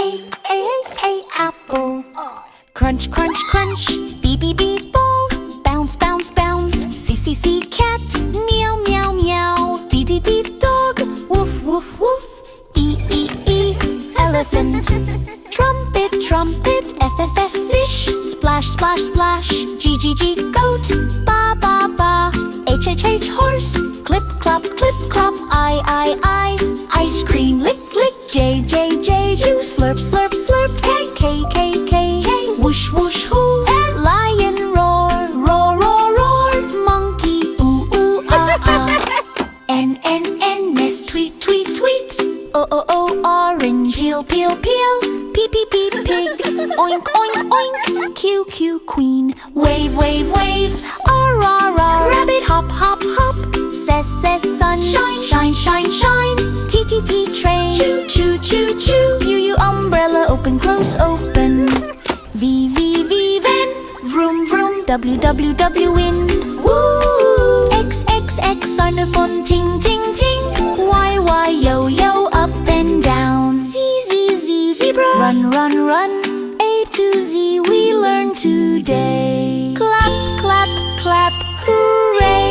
A, apple. Crunch, crunch, crunch, B, B, B, ball. Bounce, bounce, bounce, C, C, C, cat. Meow, meow, meow, D, D, D, dog. Woof, woof, woof, E, E, E, elephant. Trumpet, trumpet, F, F, F, fish. Splash, splash, splash, G, G, G, goat. Ba, ba, ba, H, H, H, horse. Clip, clop, clip, clop, I, ice cream. Lick, lick, J, J, J, J. Slurp, slurp, slurp, K, K, K, K, K. Whoosh, whoosh, whoo. Lion roar, roar, roar, roar. Monkey, ooh, ooh, ah, ah. N, nest, tweet, tweet, tweet. O, o, o, orange. Peel, peel, peel. P, p, p, pig. Oink, oink, oink. Q, q, queen. Wave, wave, wave. R, r, r. Rabbit, hop, hop, hop. Says, sun. Shine, shine, shine, shine. T, t, t, train. Choo, choo, choo, choo. U, umbrella. Open, close, open. V, v, v, van. Vroom, vroom. W, w, w, wind. Woo! X, x, x, xylophone. Ting, ting, ting. Y, y, yo, yo. Up and down. Z, z, z, zebra. Run, run, run. A to Z we learn today. Clap, clap, clap. Hooray!